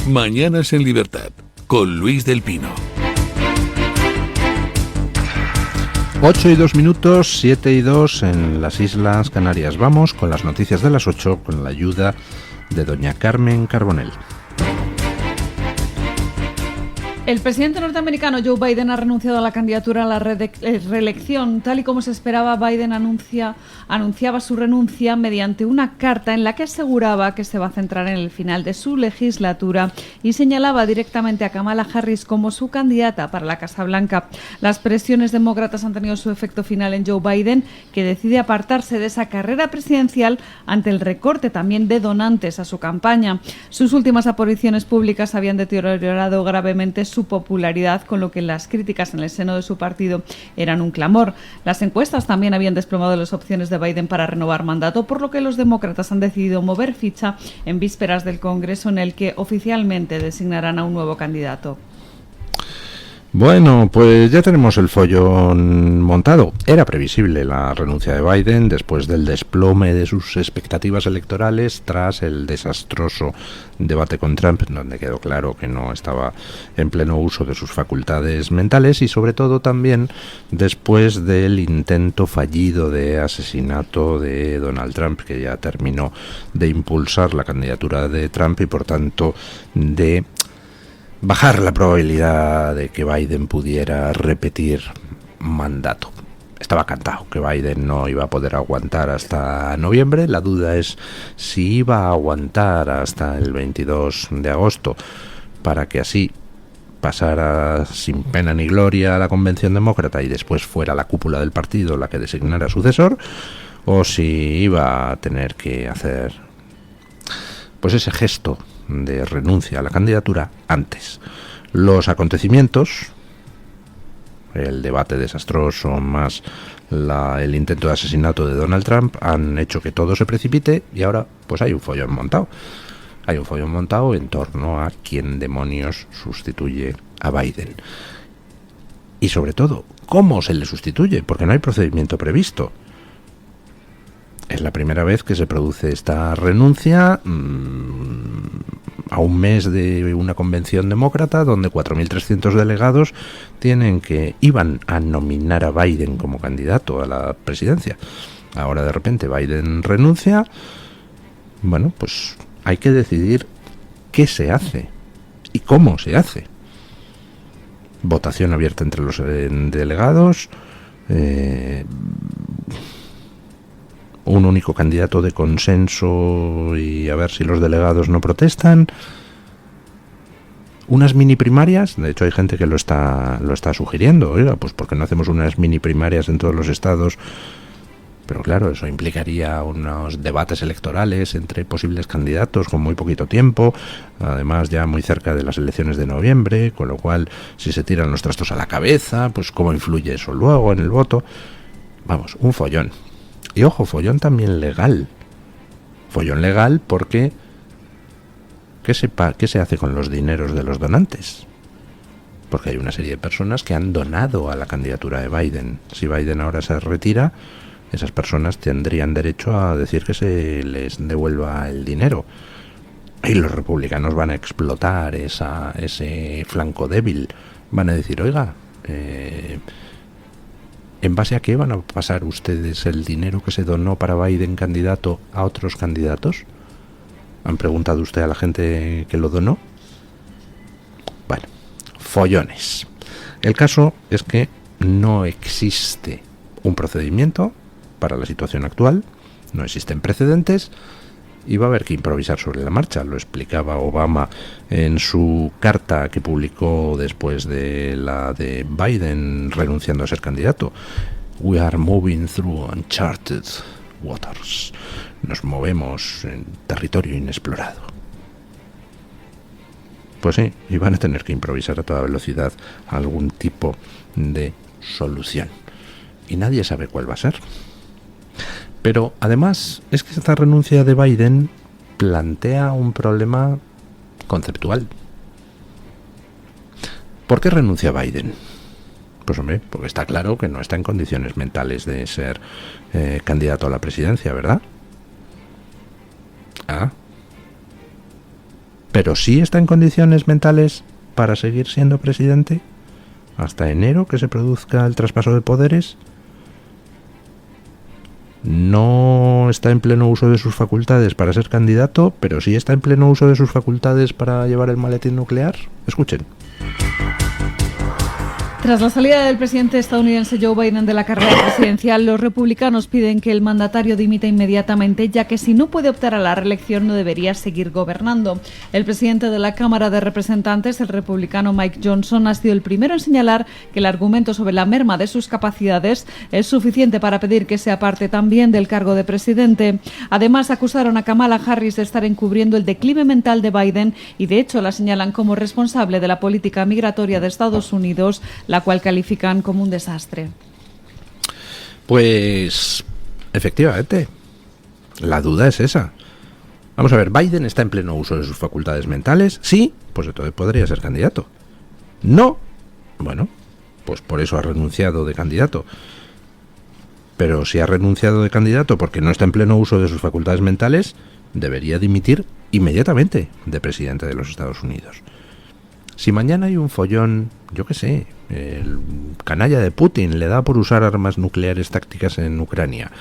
Mañanas en Libertad, con Luis del Pino. 8:02, 7:02 en las Islas Canarias. Vamos con las noticias de las 8 con la ayuda de doña Carmen Carbonell. El presidente norteamericano Joe Biden ha renunciado a la candidatura a la reelección. Tal y como se esperaba, Biden anunciaba su renuncia mediante una carta en la que aseguraba que se va a centrar en el final de su legislatura y señalaba directamente a Kamala Harris como su candidata para la Casa Blanca. Las presiones demócratas han tenido su efecto final en Joe Biden, que decide apartarse de esa carrera presidencial ante el recorte también de donantes a su campaña. Sus últimas apariciones públicas habían deteriorado gravemente su popularidad, con lo que las críticas en el seno de su partido eran un clamor. Las encuestas también habían desplomado las opciones de Biden para renovar mandato, por lo que los demócratas han decidido mover ficha en vísperas del Congreso, en el que oficialmente designarán a un nuevo candidato. Bueno, pues ya tenemos el follón montado. Era previsible la renuncia de Biden después del desplome de sus expectativas electorales tras el desastroso debate con Trump, donde quedó claro que no estaba en pleno uso de sus facultades mentales, y sobre todo también después del intento fallido de asesinato de Donald Trump, que ya terminó de impulsar la candidatura de Trump y por tanto de bajar la probabilidad de que Biden pudiera repetir mandato. Estaba cantado que Biden no iba a poder aguantar hasta noviembre. La duda es si iba a aguantar hasta el 22 de agosto para que así pasara sin pena ni gloria a la convención demócrata y después fuera la cúpula del partido la que designara sucesor, o si iba a tener que hacer pues ese gesto de renuncia a la candidatura antes. Los acontecimientos, el debate desastroso más el intento de asesinato de Donald Trump, han hecho que todo se precipite y ahora pues hay un follón montado. Hay un follón montado en torno a quién demonios sustituye a Biden. Y sobre todo, ¿cómo se le sustituye? Porque no hay procedimiento previsto. Es la primera vez que se produce esta renuncia a un mes de una convención demócrata donde 4.300 delegados iban a nominar a Biden como candidato a la presidencia. Ahora de repente Biden renuncia. Bueno, pues hay que decidir qué se hace y cómo se hace. Votación abierta entre los delegados. Un único candidato de consenso y a ver si los delegados no protestan. Unas mini primarias, de hecho hay gente que lo está sugiriendo. Oiga, pues ¿por qué no hacemos unas mini primarias en todos los estados? Pero claro, eso implicaría unos debates electorales entre posibles candidatos con muy poquito tiempo, además ya muy cerca de las elecciones de noviembre, con lo cual si se tiran los trastos a la cabeza, pues ¿cómo influye eso luego en el voto? Vamos, un follón. Y ojo, follón también legal. Follón legal porque ¿qué se hace con los dineros de los donantes? Porque hay una serie de personas que han donado a la candidatura de Biden. Si Biden ahora se retira, esas personas tendrían derecho a decir que se les devuelva el dinero. Y los republicanos van a explotar ese flanco débil. Van a decir, oiga, ¿en base a qué van a pasar ustedes el dinero que se donó para Biden candidato a otros candidatos? ¿Han preguntado usted a la gente que lo donó? Bueno, follones. El caso es que no existe un procedimiento para la situación actual, no existen precedentes y va a haber que improvisar sobre la marcha. Lo explicaba Obama en su carta que publicó después de la de Biden renunciando a ser candidato. We are moving through uncharted waters. Nos movemos en territorio inexplorado. Pues sí, y van a tener que improvisar a toda velocidad algún tipo de solución. Y nadie sabe cuál va a ser. Pero además es que esta renuncia de Biden plantea un problema conceptual. ¿Por qué renuncia Biden? Pues hombre, porque está claro que no está en condiciones mentales de ser candidato a la presidencia, ¿verdad? pero sí está en condiciones mentales para seguir siendo presidente hasta enero, que se produzca el traspaso de poderes. No está en pleno uso de sus facultades para ser candidato, pero sí está en pleno uso de sus facultades para llevar el maletín nuclear. Escuchen. Tras la salida del presidente estadounidense Joe Biden de la carrera presidencial, los republicanos piden que el mandatario dimita inmediatamente, ya que si no puede optar a la reelección no debería seguir gobernando. El presidente de la Cámara de Representantes, el republicano Mike Johnson, ha sido el primero en señalar que el argumento sobre la merma de sus capacidades es suficiente para pedir que se aparte también del cargo de presidente. Además, acusaron a Kamala Harris de estar encubriendo el declive mental de Biden y, de hecho, la señalan como responsable de la política migratoria de Estados Unidos, la cual califican como un desastre. Pues, efectivamente, la duda es esa. Vamos a ver, ¿Biden está en pleno uso de sus facultades mentales? Sí, pues entonces podría ser candidato. No, bueno, pues por eso ha renunciado de candidato. Pero si ha renunciado de candidato porque no está en pleno uso de sus facultades mentales, debería dimitir inmediatamente de presidente de los Estados Unidos. Si mañana hay un follón, yo qué sé, el canalla de Putin le da por usar armas nucleares tácticas en Ucrania,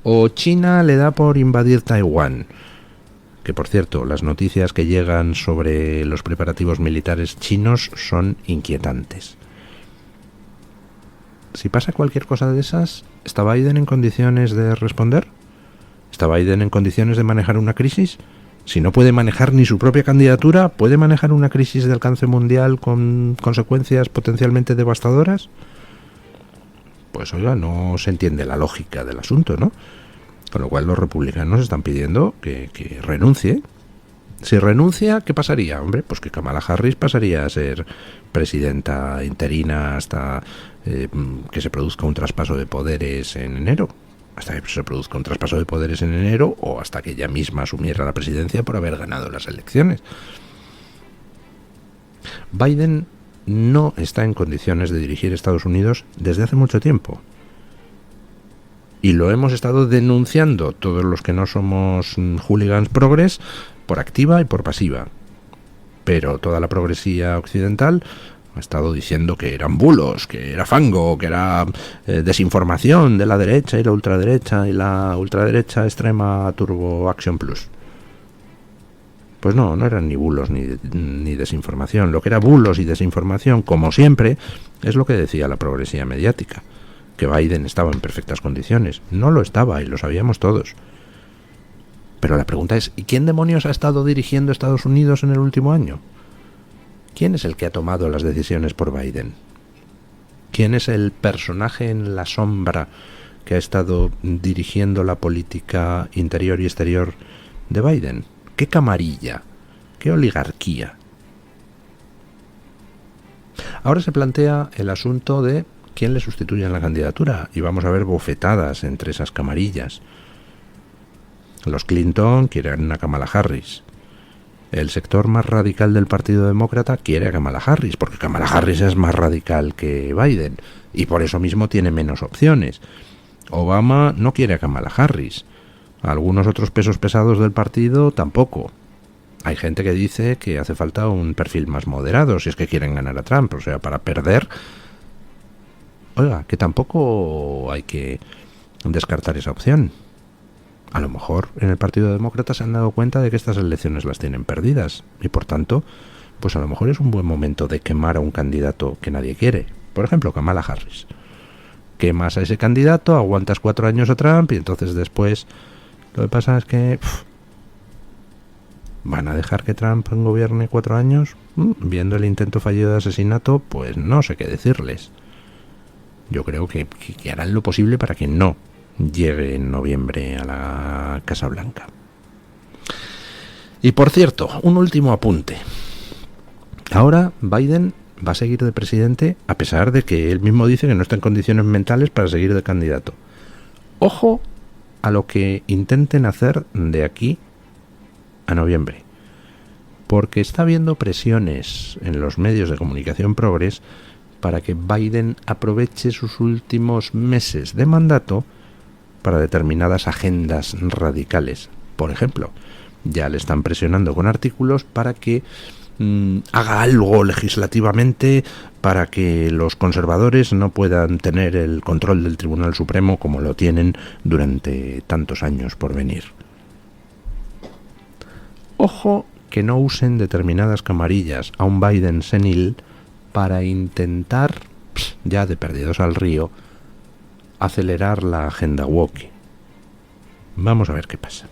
o China le da por invadir Taiwán, que por cierto, las noticias que llegan sobre los preparativos militares chinos son inquietantes. Si pasa cualquier cosa de esas, ¿está Biden en condiciones de responder? ¿Está Biden en condiciones de manejar una crisis? Si no puede manejar ni su propia candidatura, ¿puede manejar una crisis de alcance mundial con consecuencias potencialmente devastadoras? Pues oiga, no se entiende la lógica del asunto, ¿no? Con lo cual los republicanos están pidiendo que renuncie. Si renuncia, ¿qué pasaría? Hombre, pues que Kamala Harris pasaría a ser presidenta interina hasta que se produzca un traspaso de poderes en enero. Hasta que se produzca un traspaso de poderes en enero o hasta que ella misma asumiera la presidencia por haber ganado las elecciones. Biden no está en condiciones de dirigir Estados Unidos desde hace mucho tiempo. Y lo hemos estado denunciando todos los que no somos hooligans progres por activa y por pasiva. Pero toda la progresía occidental ha estado diciendo que eran bulos, que era fango, que era desinformación de la derecha y la ultraderecha extrema Turbo Action Plus. Pues no eran ni bulos ni desinformación. Lo que era bulos y desinformación, como siempre, es lo que decía la progresía mediática, que Biden estaba en perfectas condiciones. No lo estaba y lo sabíamos todos. Pero la pregunta es, ¿y quién demonios ha estado dirigiendo Estados Unidos en el último año? ¿Quién es el que ha tomado las decisiones por Biden? ¿Quién es el personaje en la sombra que ha estado dirigiendo la política interior y exterior de Biden? ¿Qué camarilla? ¿Qué oligarquía? Ahora se plantea el asunto de quién le sustituye en la candidatura y vamos a ver bofetadas entre esas camarillas. Los Clinton quieren a Kamala Harris. El sector más radical del Partido Demócrata quiere a Kamala Harris, porque Kamala Harris es más radical que Biden y por eso mismo tiene menos opciones. Obama no quiere a Kamala Harris. Algunos otros pesos pesados del partido tampoco. Hay gente que dice que hace falta un perfil más moderado si es que quieren ganar a Trump, o sea, para perder. Oiga, que tampoco hay que descartar esa opción. A lo mejor en el Partido Demócrata se han dado cuenta de que estas elecciones las tienen perdidas y por tanto, pues a lo mejor es un buen momento de quemar a un candidato que nadie quiere. Por ejemplo, Kamala Harris. Quemas a ese candidato, aguantas 4 años a Trump y entonces después lo que pasa es que ¿van a dejar que Trump gobierne 4 años? Viendo el intento fallido de asesinato, pues no sé qué decirles. Yo creo que harán lo posible para que no llegue en noviembre a la Casa Blanca. Y por cierto, un último apunte. Ahora Biden va a seguir de presidente a pesar de que él mismo dice que no está en condiciones mentales para seguir de candidato. Ojo a lo que intenten hacer de aquí a noviembre, porque está habiendo presiones en los medios de comunicación progres para que Biden aproveche sus últimos meses de mandato para determinadas agendas radicales. Por ejemplo, ya le están presionando con artículos para que haga algo legislativamente para que los conservadores no puedan tener el control del Tribunal Supremo como lo tienen durante tantos años por venir. Ojo que no usen determinadas camarillas a un Biden senil para intentar, ya de perdidos al río, acelerar la agenda woke. Vamos a ver qué pasa.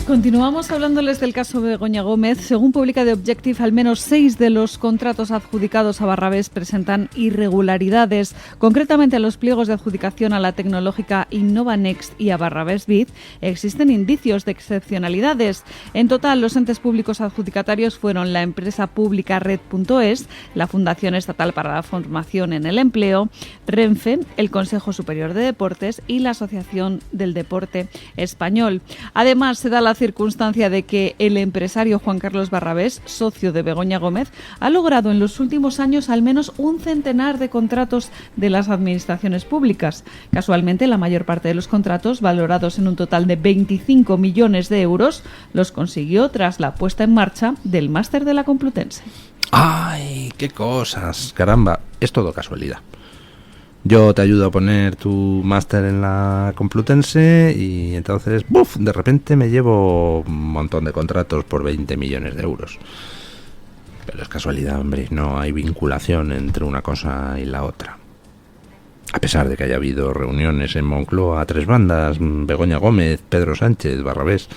Continuamos hablándoles del caso Begoña Gómez. Según publica The Objective, al menos 6 de los contratos adjudicados a Barrabés presentan irregularidades. Concretamente, en los pliegos de adjudicación a la tecnológica Innova-Next y a Barrabés BID existen indicios de excepcionalidades. En total, los entes públicos adjudicatarios fueron la empresa pública Red.es, la Fundación Estatal para la Formación en el Empleo, Renfe, el Consejo Superior de Deportes y la Asociación del Deporte Español. Además, se da la circunstancia de que el empresario Juan Carlos Barrabés, socio de Begoña Gómez, ha logrado en los últimos años al menos un centenar de contratos de las administraciones públicas. Casualmente, la mayor parte de los contratos, valorados en un total de 25 millones de euros, los consiguió tras la puesta en marcha del máster de la Complutense. ¡Ay, qué cosas! Caramba, es todo casualidad. Yo te ayudo a poner tu máster en la Complutense y entonces, ¡buf!, de repente me llevo un montón de contratos por 20 millones de euros. Pero es casualidad, hombre, no hay vinculación entre una cosa y la otra. A pesar de que haya habido reuniones en Moncloa a 3 bandas, Begoña Gómez, Pedro Sánchez, Barrabés.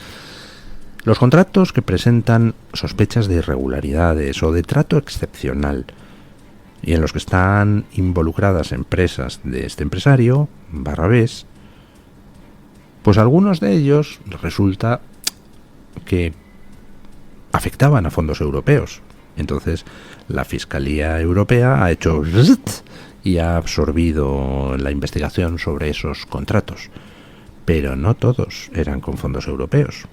Los contratos que presentan sospechas de irregularidades o de trato excepcional y en los que están involucradas empresas de este empresario, Barrabés, pues algunos de ellos resulta que afectaban a fondos europeos. Entonces la Fiscalía Europea ha hecho y ha absorbido la investigación sobre esos contratos. Pero no todos eran con fondos europeos.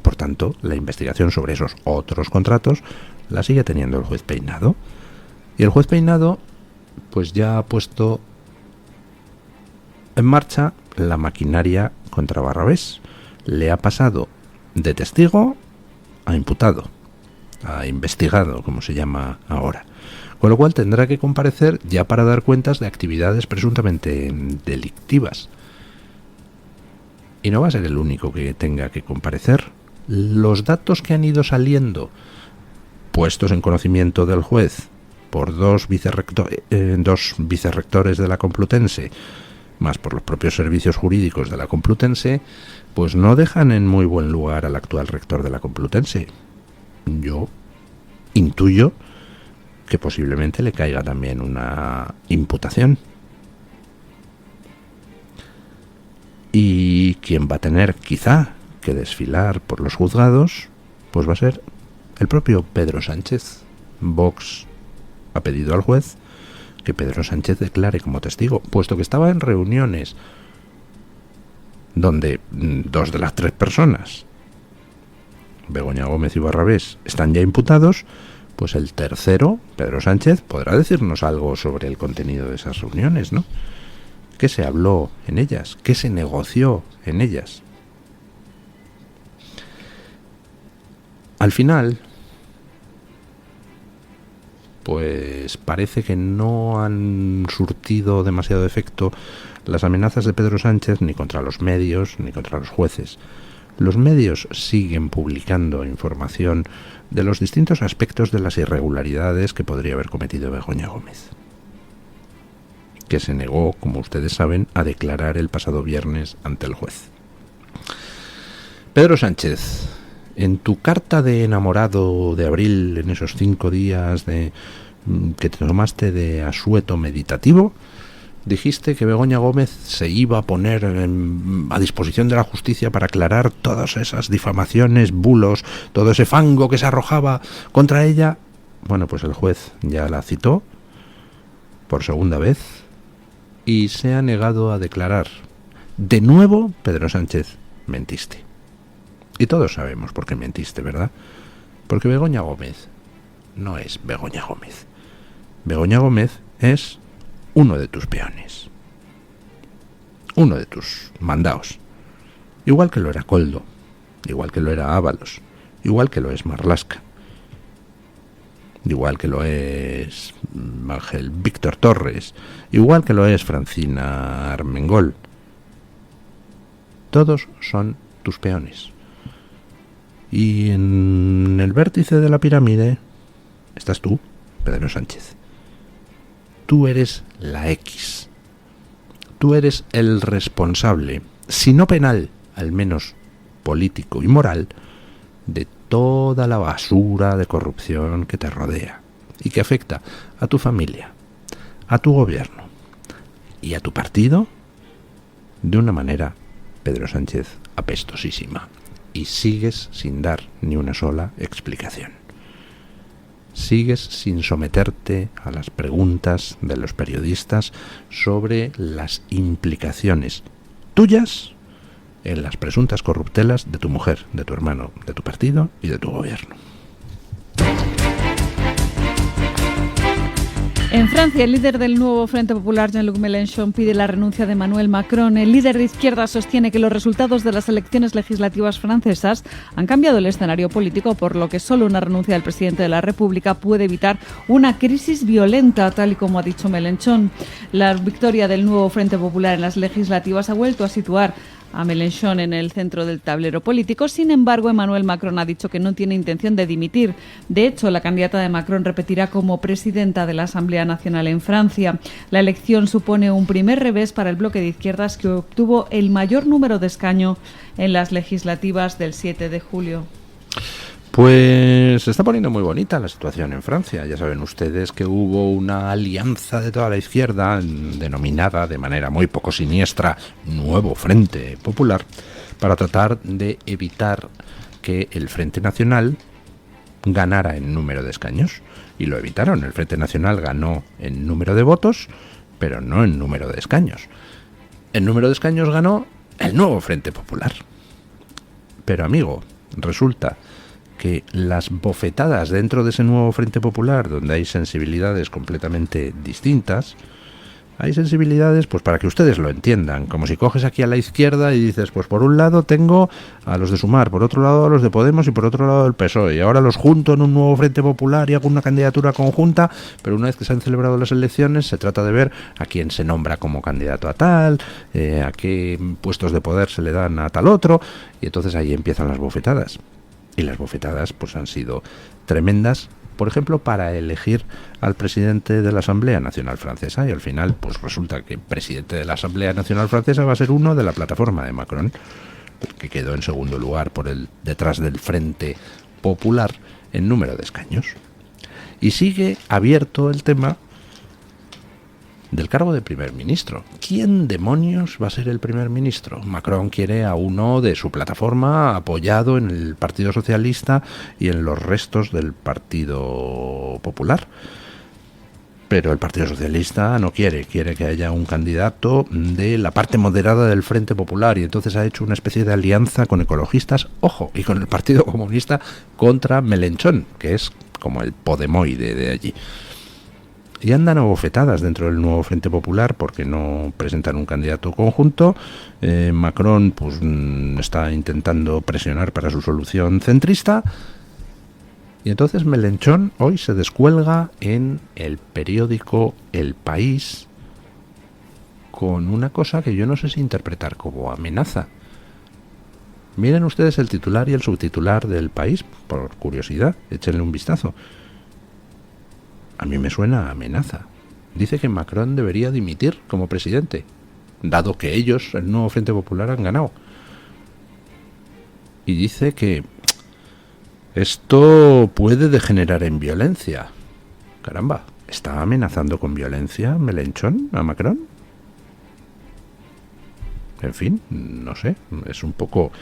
Por tanto, la investigación sobre esos otros contratos la sigue teniendo el juez Peinado. Y el juez Peinado pues ya ha puesto en marcha la maquinaria contra Barrabés. Le ha pasado de testigo a imputado, a investigado, como se llama ahora. Con lo cual tendrá que comparecer ya para dar cuentas de actividades presuntamente delictivas. Y no va a ser el único que tenga que comparecer. Los datos que han ido saliendo, puestos en conocimiento del juez por dos vicerrectores de la Complutense, más por los propios servicios jurídicos de la Complutense, pues no dejan en muy buen lugar al actual rector de la Complutense. Yo intuyo que posiblemente le caiga también una imputación. Y quien va a tener quizá que desfilar por los juzgados, pues va a ser el propio Pedro Sánchez. Vox ha pedido al juez que Pedro Sánchez declare como testigo, puesto que estaba en reuniones donde 2 de las 3 personas, Begoña Gómez y Barrabés, están ya imputados, pues el tercero, Pedro Sánchez, podrá decirnos algo sobre el contenido de esas reuniones, ¿no? ¿Qué se habló en ellas? ¿Qué se negoció en ellas? Al final, pues parece que no han surtido demasiado efecto las amenazas de Pedro Sánchez ni contra los medios ni contra los jueces. Los medios siguen publicando información de los distintos aspectos de las irregularidades que podría haber cometido Begoña Gómez, que se negó, como ustedes saben, a declarar el pasado viernes ante el juez. Pedro Sánchez, en tu carta de enamorado de abril, en esos 5 días que te tomaste de asueto meditativo, dijiste que Begoña Gómez se iba a poner a disposición de la justicia para aclarar todas esas difamaciones, bulos, todo ese fango que se arrojaba contra ella. Bueno, pues el juez ya la citó por segunda vez y se ha negado a declarar. De nuevo, Pedro Sánchez, mentiste. Y todos sabemos por qué mentiste, ¿verdad? Porque Begoña Gómez no es Begoña Gómez. Begoña Gómez es uno de tus peones, uno de tus mandados. igual que lo era Koldo, igual que lo era Ábalos, igual que lo es Marlaska, igual que lo es Ángel Víctor Torres, igual que lo es Francina Armengol. Todos son tus peones. Y en el vértice de la pirámide estás tú, Pedro Sánchez. Tú eres la X. Tú eres el responsable, si no penal, al menos político y moral, de toda la basura de corrupción que te rodea y que afecta a tu familia, a tu gobierno y a tu partido de una manera, Pedro Sánchez, apestosísima. Y sigues sin dar ni una sola explicación. Sigues sin someterte a las preguntas de los periodistas sobre las implicaciones tuyas en las presuntas corruptelas de tu mujer, de tu hermano, de tu partido y de tu gobierno. En Francia, el líder del nuevo Frente Popular, Jean-Luc Mélenchon, pide la renuncia de Emmanuel Macron. El líder de izquierda sostiene que los resultados de las elecciones legislativas francesas han cambiado el escenario político, por lo que solo una renuncia del presidente de la República puede evitar una crisis violenta, tal y como ha dicho Mélenchon. La victoria del nuevo Frente Popular en las legislativas ha vuelto a situar a Mélenchon en el centro del tablero político. Sin embargo, Emmanuel Macron ha dicho que no tiene intención de dimitir. De hecho, la candidata de Macron repetirá como presidenta de la Asamblea Nacional en Francia. La elección supone un primer revés para el bloque de izquierdas, que obtuvo el mayor número de escaños en las legislativas del 7 de julio. Pues se está poniendo muy bonita la situación en Francia. Ya saben ustedes que hubo una alianza de toda la izquierda, denominada de manera muy poco siniestra Nuevo Frente Popular, para tratar de evitar que el Frente Nacional ganara en número de escaños. Y lo evitaron. El Frente Nacional ganó en número de votos, pero no en número de escaños. En número de escaños ganó el Nuevo Frente Popular. Pero, amigo, resulta que las bofetadas dentro de ese nuevo Frente Popular, donde hay sensibilidades completamente distintas, hay sensibilidades, pues para que ustedes lo entiendan, como si coges aquí a la izquierda y dices, pues por un lado tengo a los de Sumar, por otro lado a los de Podemos y por otro lado el PSOE, y ahora los junto en un nuevo Frente Popular y hago una candidatura conjunta, pero una vez que se han celebrado las elecciones se trata de ver a quién se nombra como candidato a tal, a qué puestos de poder se le dan a tal otro, y entonces ahí empiezan las bofetadas. Y las bofetadas pues han sido tremendas, por ejemplo, para elegir al presidente de la Asamblea Nacional Francesa, y al final pues resulta que el presidente de la Asamblea Nacional Francesa va a ser uno de la plataforma de Macron, que quedó en segundo lugar detrás del Frente Popular en número de escaños. Y sigue abierto el tema del cargo de primer ministro. ¿Quién demonios va a ser el primer ministro? Macron quiere a uno de su plataforma, apoyado en el Partido Socialista y en los restos del Partido Popular. Pero el Partido Socialista no quiere que haya un candidato de la parte moderada del Frente Popular, y entonces ha hecho una especie de alianza con ecologistas, ojo, y con el Partido Comunista contra Mélenchon, que es como el Podemoide de allí. Y andan a bofetadas dentro del nuevo Frente Popular porque no presentan un candidato conjunto. Macron pues está intentando presionar para su solución centrista. Y entonces Mélenchon hoy se descuelga en el periódico El País con una cosa que yo no sé si interpretar como amenaza. Miren ustedes el titular y el subtitular del País, por curiosidad, échenle un vistazo. A mí me suena a amenaza. Dice que Macron debería dimitir como presidente, dado que ellos, el nuevo Frente Popular, han ganado. Y dice que esto puede degenerar en violencia. Caramba, ¿está amenazando con violencia Mélenchon a Macron? En fin, no sé, es un poco,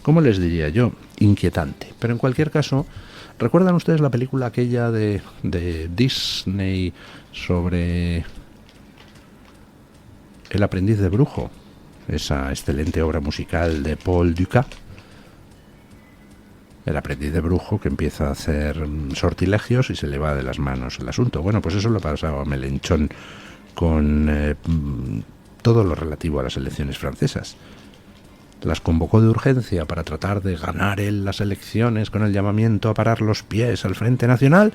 ¿cómo les diría yo? Inquietante. Pero en cualquier caso, ¿recuerdan ustedes la película aquella de Disney sobre El aprendiz de brujo? Esa excelente obra musical de Paul Dukas. El aprendiz de brujo que empieza a hacer sortilegios y se le va de las manos el asunto. Bueno, pues eso lo ha pasado a Mélenchon con todo lo relativo a las elecciones francesas. las convocó de urgencia para tratar de ganar él las elecciones con el llamamiento a parar los pies al Frente Nacional,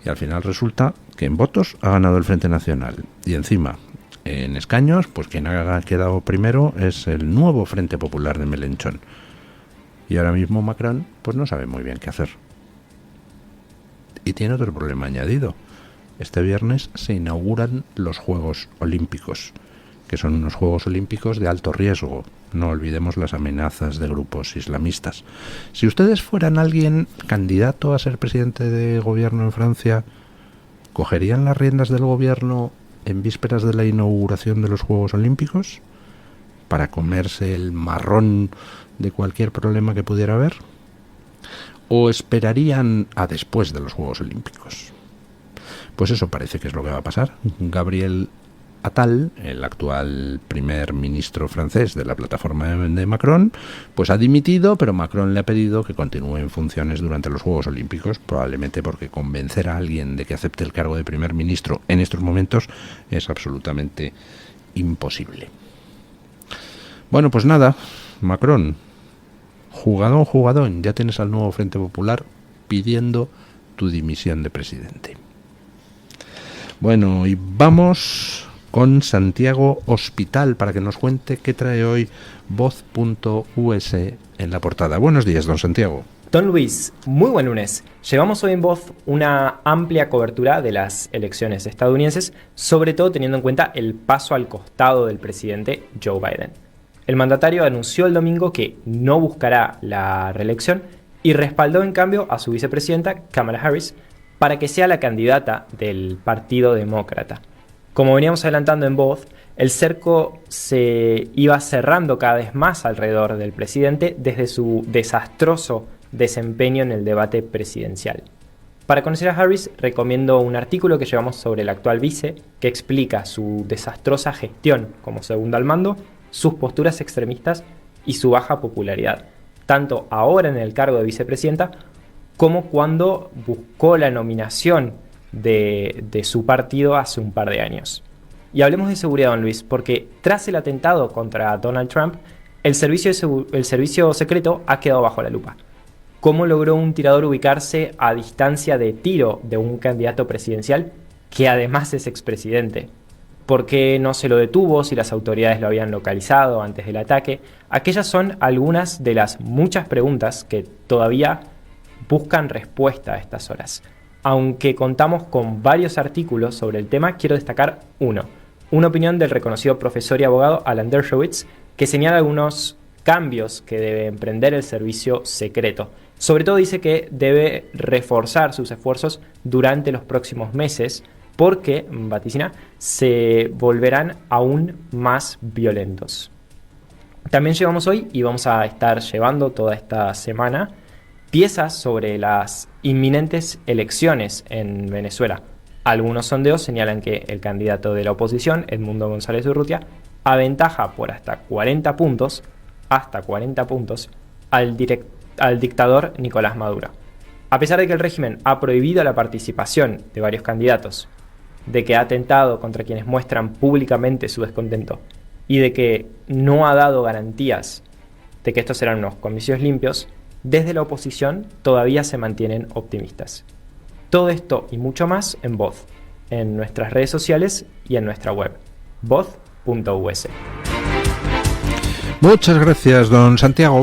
y al final resulta que en votos ha ganado el Frente Nacional, y encima en escaños, pues quien ha quedado primero es el nuevo Frente Popular de Melenchón, y ahora mismo Macron pues no sabe muy bien qué hacer. Y tiene otro problema añadido: este viernes se inauguran los Juegos Olímpicos, que son unos Juegos Olímpicos de alto riesgo. No olvidemos las amenazas de grupos islamistas. Si ustedes fueran alguien candidato a ser presidente de gobierno en Francia, ¿cogerían las riendas del gobierno en vísperas de la inauguración de los Juegos Olímpicos para comerse el marrón de cualquier problema que pudiera haber? ¿O esperarían a después de los Juegos Olímpicos? Pues eso parece que es lo que va a pasar. Gabriel Attal, el actual primer ministro francés de la plataforma de Macron, pues ha dimitido, pero Macron le ha pedido que continúe en funciones durante los Juegos Olímpicos, probablemente porque convencer a alguien de que acepte el cargo de primer ministro en estos momentos es absolutamente imposible. Bueno, pues nada, Macron, jugadón, ya tienes al nuevo Frente Popular pidiendo tu dimisión de presidente. Bueno, y vamos con Santiago Hospital para que nos cuente qué trae hoy Voz.us en la portada. Buenos días, don Santiago. Don Luis, muy buen lunes. Llevamos hoy en Voz una amplia cobertura de las elecciones estadounidenses, sobre todo teniendo en cuenta el paso al costado del presidente Joe Biden. El mandatario anunció el domingo que no buscará la reelección y respaldó en cambio a su vicepresidenta Kamala Harris para que sea la candidata del Partido Demócrata. Como veníamos adelantando en Voz, el cerco se iba cerrando cada vez más alrededor del presidente desde su desastroso desempeño en el debate presidencial. Para conocer a Harris, recomiendo un artículo que llevamos sobre el actual vice que explica su desastrosa gestión como segundo al mando, sus posturas extremistas y su baja popularidad, tanto ahora en el cargo de vicepresidenta como cuando buscó la nominación de su partido hace un par de años. Y hablemos de seguridad, don Luis, porque tras el atentado contra Donald Trump, el servicio secreto ha quedado bajo la lupa. ¿Cómo logró un tirador ubicarse a distancia de tiro de un candidato presidencial que además es expresidente? ¿Por qué no se lo detuvo si las autoridades lo habían localizado antes del ataque? Aquellas son algunas de las muchas preguntas que todavía buscan respuesta a estas horas. Aunque contamos con varios artículos sobre el tema, quiero destacar una opinión del reconocido profesor y abogado Alan Dershowitz, que señala algunos cambios que debe emprender el servicio secreto. Sobre todo dice que debe reforzar sus esfuerzos durante los próximos meses, porque, vaticina, se volverán aún más violentos. También llevamos hoy, y vamos a estar llevando toda esta semana, piezas sobre las inminentes elecciones en Venezuela. Algunos sondeos señalan que el candidato de la oposición, Edmundo González Urrutia, aventaja por hasta 40 puntos, al dictador Nicolás Maduro. A pesar de que el régimen ha prohibido la participación de varios candidatos, de que ha atentado contra quienes muestran públicamente su descontento y de que no ha dado garantías de que estos serán unos comicios limpios, desde la oposición todavía se mantienen optimistas. Todo esto y mucho más en Voz, en nuestras redes sociales y en nuestra web, voz.us. Muchas gracias, don Santiago.